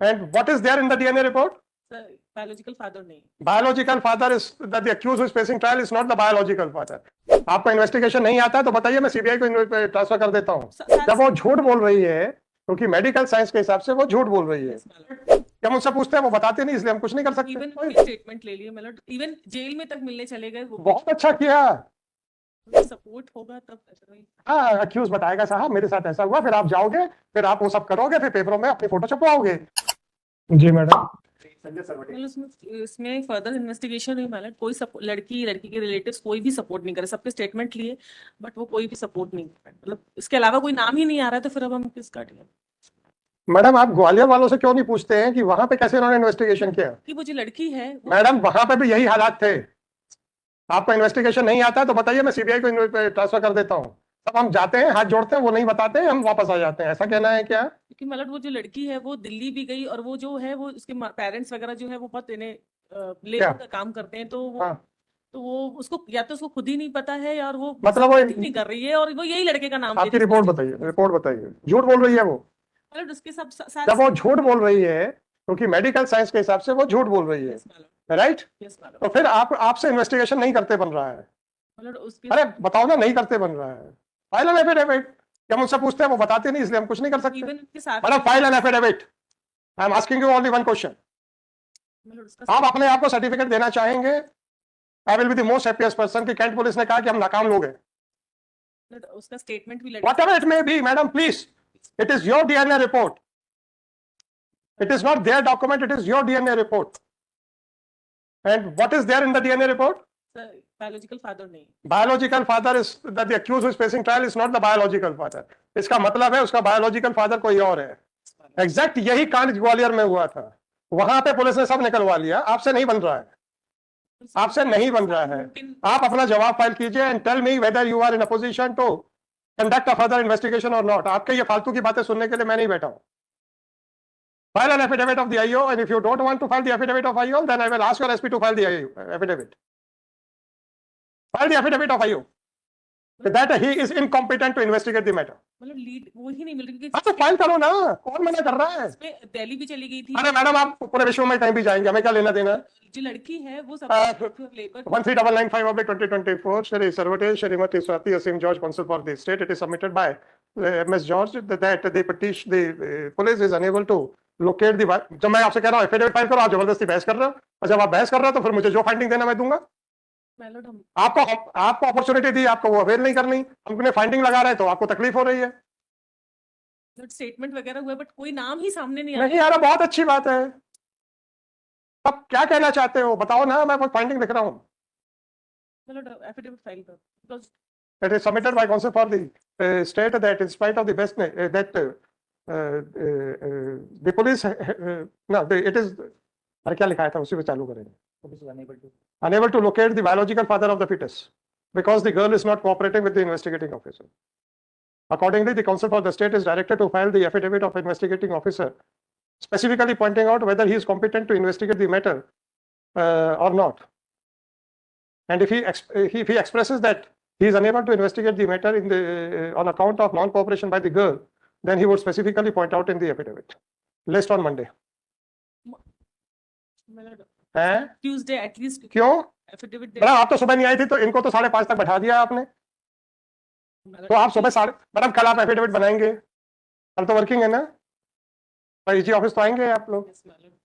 And what is there in the DNA report? Sir, biological father नहीं. Biological father is that the accused who is facing trial is not the biological father. आपको investigation नहीं आता है तो बताइए, मैं CBI को transfer कर देता हूँ। जब वो झूठ बोल रही है, क्योंकि मेडिकल साइंस के हिसाब से वो झूठ बोल रही है, क्या मुझसे पूछते हैं, वो बताते नहीं, इसलिए हम कुछ नहीं कर सकते। इवन स्टेटमेंट ले लिए, मतलब इवन जेल में तक मिलने चले गए। बहुत अच्छा किया, सपोर्ट होगा तब। हाँ, अक्यूज बताएगा साहब मेरे साथ ऐसा हुआ, फिर आप जाओगे, फिर आप वो सब करोगे, फिर पेपरों में अपनी फोटो छपवाओगे। जी मैडम। इसमें फर्दर इन्वेस्टिगेशन हुई मैडम, कोई लड़की के रिलेटिव्स कोई भी सपोर्ट नहीं करे, सबके स्टेटमेंट लिए बट वो कोई भी सपोर्ट नहीं कर, मतलब इसके अलावा कोई नाम ही नहीं आ रहा है, तो फिर अब हम किस काटेंगे। मैडम, आप ग्वालियर वालों से क्यों नहीं पूछते हैं कि वहां पे कैसे उन्होंने इन्वेस्टिगेशन किया? कि वो जो लड़की है मैडम, वहां पे भी यही हालात थे। आपको इन्वेस्टिगेशन नहीं आता है तो बताइए, मैं सीबीआई को ट्रांसफर कर देता हूँ। तब हम जाते हैं, हाथ जोड़ते हैं, वो नहीं बताते, हम वापस आ जाते हैं, ऐसा कहना है क्या? क्योंकि मतलब वो जो लड़की है वो दिल्ली भी गई, और वो जो है वो उसके पेरेंट्स वगैरह जो है वो बहुत इन्हें लेबर का काम करते हैं, तो वो तो वो उसको या तो उसको खुद ही नहीं पता है, यार वो मतलब वो नहीं कर रही है, और वो यही लड़के का नाम। आपकी रिपोर्ट बताइए, रिपोर्ट बताइए। झूठ बोल रही है वो, मतलब उसके सब जब वो झूठ बोल रही है, क्योंकि मेडिकल साइंस के हिसाब से वो झूठ बोल रही है, राइट? तो फिर आपसे इन्वेस्टिगेशन नहीं करते बन रहा है। अरे बताओ ना, नहीं करते बन रहा है, फाइल एन एफिडेविट। क्या मुझसे पूछते हैं, वो बताते नहीं, इसलिए हम कुछ नहीं कर सकते। मतलब file an affidavit. I am asking you only one question. आप अपने आप को सर्टिफिकेट देना चाहेंगे? I will be the most happiest person कि कैंट पुलिस ने कहा कि हम नाकाम लोग हैं। उसका स्टेटमेंट भी whatever it may be, madam please, it is your DNA report, it is not their document, it is your DNA report. And what is there in the DNA report? Biological father नहीं. Biological father is that the accused who is facing trial is not the biological father. इसका मतलब है उसका biological father कोई और है। Exact यही कांड ग्वालियर में हुआ था, वहां पे पुलिस ने सब निकलवा लिया। आपसे नहीं बन रहा है, आपसे नहीं बन रहा है। आप अपना जवाब फाइल कीजिए and tell me whether you are in a position to conduct a further investigation और नॉट। आपके ये फालतू की बातें सुनने के लिए मैं नहीं बैठा हूं। File an affidavit of the IO, and if you don't want to file the affidavit of IO, then I will ask your SP to file the affidavit. File the affidavit of IO that he is incompetent to investigate the matter. मतलब lead वो ही नहीं मिल रही, हाँ तो file करो ना, कौन मना कर रहा है? दिल्ली भी चली गई थी। अरे मैडम, आप पूरे विश्व में कहीं भी जाएंगे, हमें क्या लेना देना? जो लड़की है वो सब 13995/2024 श्री सर्वोटेज Shrimati Swati Aseem George counsel for the state, it is submitted by MS George that the petition the police is unable to locate the. जब मैं आपसे कह रहा हूँ एफिडेविट फाइल करो, आप जबरदस्ती बहस कर रहे हो, और जब आप बहस कर रहे हो तो फिर मुझे जो फाइंडिंग देना मैं दूंगा। आपको अपॉर्चुनिटी दी, आपको वो अवेल नहीं करनी, हमने फाइंडिंग लगा रहे हैं तो आपको तकलीफ हो रही है। स्टेटमेंट वगैरह हुआ बट कोई नाम ही सामने नहीं आ रहा। बहुत अच्छी बात है, अब क्या कहना चाहते हो बताओ ना, मैं फाइंडिंग लिख रहा हूँ। एफिडेविट फाइल करो, because it is submitted by counsel for the state that in spite of the best that the police no it is, अरे क्या लिखा था उसी पे चालू करेंगे। Unable to locate the biological father of the fetus because the girl is not cooperating with the investigating officer. Accordingly, the counsel for the state is directed to file the affidavit of investigating officer, specifically pointing out whether he is competent to investigate the matter or not. And if he expresses that he is unable to investigate the matter on account of non-cooperation by the girl, then he would specifically point out in the affidavit. List on Monday. Tuesday at least. क्यों? Affidavit madam, आप तो सुबह नहीं आई थी, तो इनको तो 5:30 तक बैठा दिया आपने, तो आप सुबह मैडम कल आप एफिडेविट बनाएंगे, कल तो वर्किंग है ना, जी ऑफिस तो आएंगे आप लोग,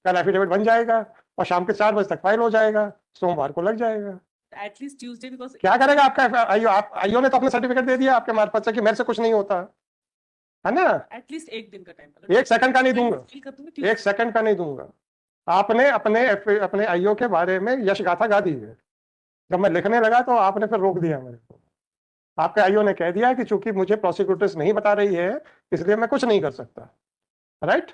कल एफिडेविट बन जाएगा और शाम के 4 बजे तक फाइल हो जाएगा, सोमवार को लग जाएगा। एटलीस्ट ट्यूसडे, बिकॉज़ क्या करेगा आपका आईओ ने तो अपने सर्टिफिकेट दे दिया आपके मार्फत से कि मेरे से कुछ नहीं होता है ना। एटलीस्ट एक दिन का टाइम, 1 सेकंड का नहीं दूंगा, 1 सेकंड का नहीं दूंगा। आपने अपने आईओ के बारे में यश गाथा गा दी है, जब मैं लिखने लगा तो आपने फिर रोक दिया मेरे को। आपके आईओ ने कह दिया कि चूंकि मुझे प्रोसिक्यूटर्स नहीं बता रही है इसलिए मैं कुछ नहीं कर सकता, राइट?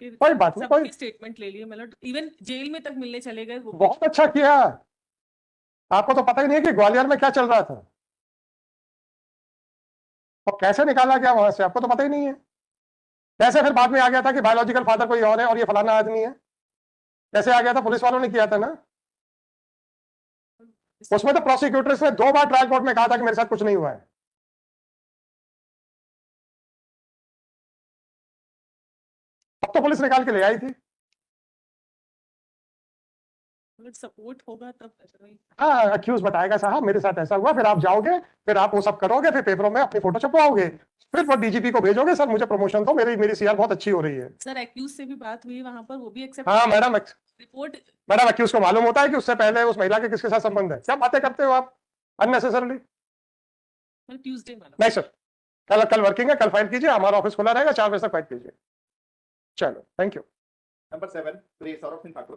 कोई बात नहीं, कोई स्टेटमेंट ले लिए, मतलब इवन जेल में तक मिलने चले गए। बहुत अच्छा किया। आपको तो पता ही नहीं है कि ग्वालियर में क्या चल रहा था और कैसे निकाला गया वहां से, आपको तो पता ही नहीं है। कैसे फिर बाद में आ गया था कि बायोलॉजिकल फादर कोई और है और ये फलाना आदमी है, कैसे आ गया था? पुलिस वालों ने किया था ना। उसमें तो प्रोसिक्यूटर्स ने 2 बार ट्रायल कोर्ट में कहा था कि मेरे साथ कुछ नहीं हुआ है। तो पुलिस निकाल के ले आई थी। अगर सपोर्ट होगा तब ऐसा नहीं। हाँ, अक्यूज बताएगा साहब मेरे साथ ऐसा हुआ, फिर आप जाओगे, फिर आप वो सब करोगे, फिर पेपरों में अपनी फोटो छपवाओगे, फिर वो डीजीपी को भेजोगे, सर मुझे प्रमोशन दो, मेरी सीआर बहुत अच्छी हो रही है। सर एक्यूज से भी बात हुई वहां पर, वो भी एक्सेप्ट। हाँ मैडम, रिपोर्ट। मैडम अक्यूज को मालूम होता है कि उससे पहले उस महिला के किसके साथ संबंध है? क्या बातें करते हो आप अननेसेसरली? ट्यूसडे मालूम। नहीं सर, कल वर्किंग है, कल फाइल कीजिए, हमारा ऑफिस खुला रहेगा, 4 बजे तक फाइल कीजिए। चलो, thank you. Number 7, Sri Saurabh Singh Thakur.